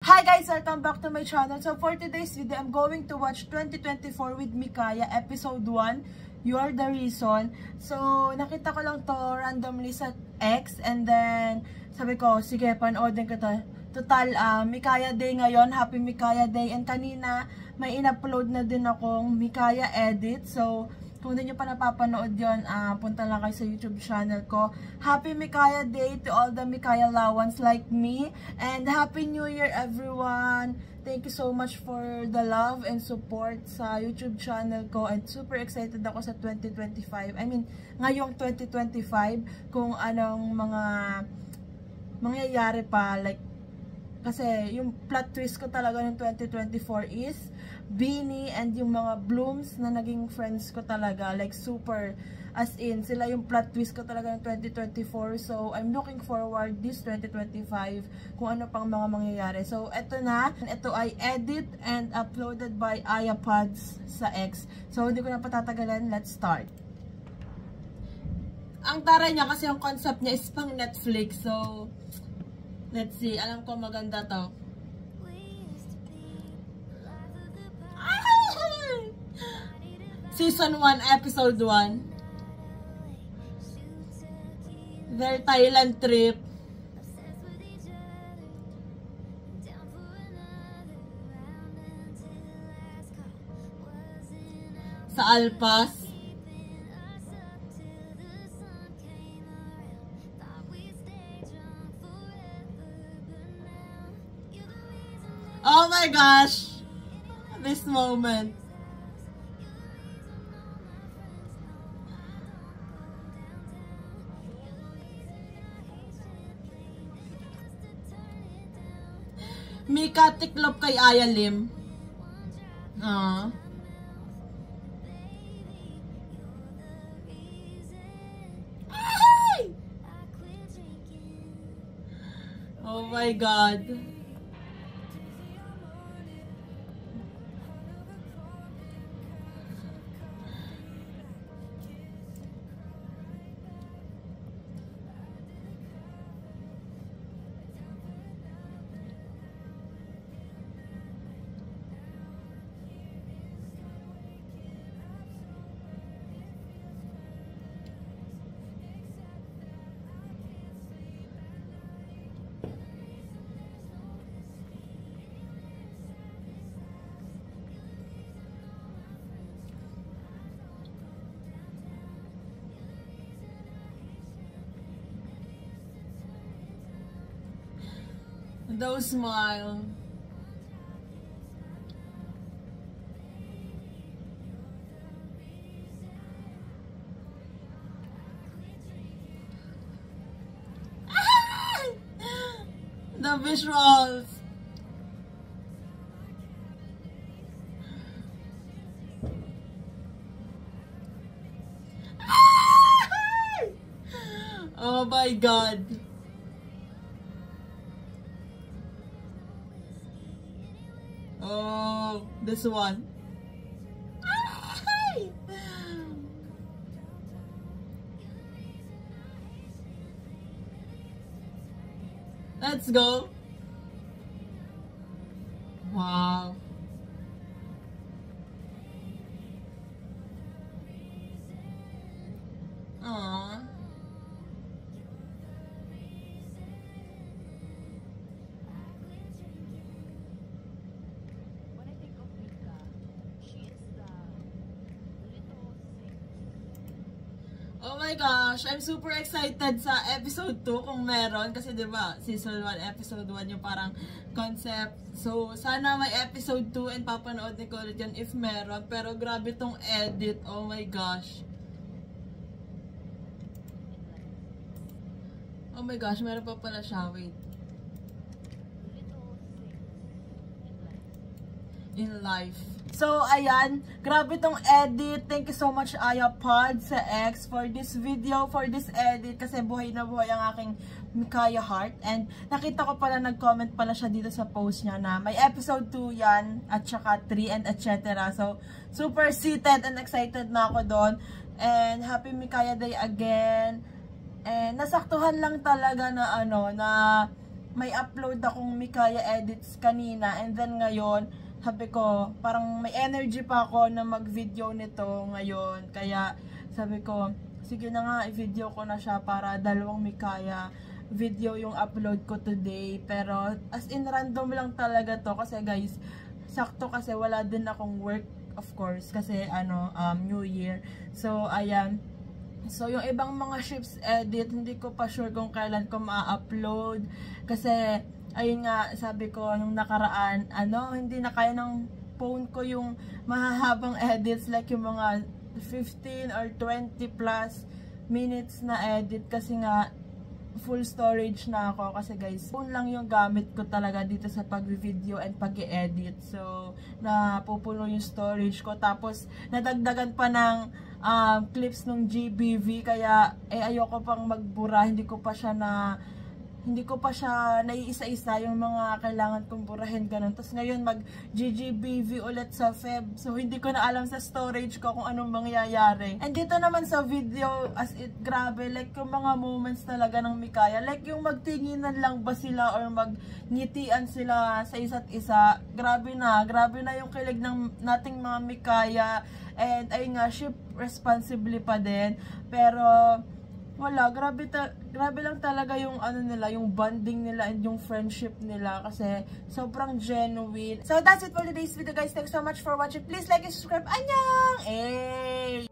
Hi guys! Welcome back to my channel. So for today's video, I'm going to watch 2024 with Mikaya, episode 1, You Are the Reason. So nakita ko lang to randomly sa X and then sabi ko, sige, panoodin ko to. Total, Mikaya Day ngayon. Happy Mikaya Day. And kanina, may in-upload na din akong Mikaya edit. So kung hindi nyo pa napapanood yun, punta lang kayo sa YouTube channel ko. Happy Mikaya Day to all the Mikaya Lawans like me. And Happy New Year everyone! Thank you so much for the love and support sa YouTube channel ko. And super excited ako sa 2025. I mean, ngayong 2025, kung anong mga mangyayari pa. Like, kasi yung plot twist ko talaga ng 2024 is Beanie and yung mga blooms na naging friends ko talaga, like super, as in, sila yung plot twist ko talaga ng 2024. So I'm looking forward this 2025 kung ano pang mga mangyayari. So eto na, ito ay edit and uploaded by Ayapods sa X. So hindi ko na patatagalan, let's start. Ang taray niya kasi yung concept niya is pang Netflix. So let's see, alam ko maganda to. Season 1, Episode 1. Their Thailand trip. Sa Alpas. Oh my gosh! This moment. Mika tiklop kay Aya Lim. Oh my God. Those smile. The visuals. Oh my God. Oh, this one. Let's go. Wow. Aww. Oh my gosh, I'm super excited sa episode 2 kung meron. Kasi diba, season 1, episode 1 yung parang concept. So, sana may episode 2 and papanood ni ko ulit yan if meron. Pero grabe tong edit, oh my gosh. Oh my gosh, meron pa pala siya, wait. In life. So, ayan. Grabe tong edit. Thank you so much, Ayapods sa X for this video, for this edit. Kasi buhay na buhay ang aking Mikaya heart. And nakita ko pala, nag-comment pala siya dito sa post niya na may episode 2 yan, at saka 3 and etc. So, super seated and excited na ako doon. And Happy Mikaya Day again. And nasaktuhan lang talaga na ano, na may upload akong Mikaya edits kanina, and then ngayon, sabi ko, parang may energy pa ako na mag-video nito ngayon. Kaya, sabi ko, sige na nga, i-video ko na siya para dalawang Mikaya video yung upload ko today. Pero, as in, random lang talaga to. Kasi guys, sakto kasi wala din akong work, of course. Kasi, New Year. So, ayan. So, yung ibang mga ships edit, hindi ko pa sure kung kailan ko ma-upload. Kasi, ayun nga, sabi ko, nung nakaraan, hindi na kaya ng phone ko yung mahahabang edits, like yung mga 15 or 20 plus minutes na edit. Kasi nga, full storage na ako. Kasi guys, phone lang yung gamit ko talaga dito sa pag-video and pag-edit. So, napupuno yung storage ko. Tapos, nadagdagan pa ng clips ng GBV, kaya ayoko pang magbura, hindi ko pa siya naiisa-isa yung mga kailangan kong burahin, ganun. Tapos ngayon mag GGBV ulit sa Feb, so hindi ko na alam sa storage ko kung anong mangyayari. And dito naman sa video, as it, grabe, like yung mga moments talaga ng Mikaya, like yung magtinginan lang ba sila or magngitian sila sa isa't isa, grabe na yung kilig ng nating mga Mikaya. And ayun nga, ship responsibly pa din. Pero wala, grabe lang talaga yung nila, yung bonding nila and yung friendship nila, kasi sobrang genuine. So that's it for today's video guys. Thanks so much for watching. Please like and subscribe. Annyeong! Hey!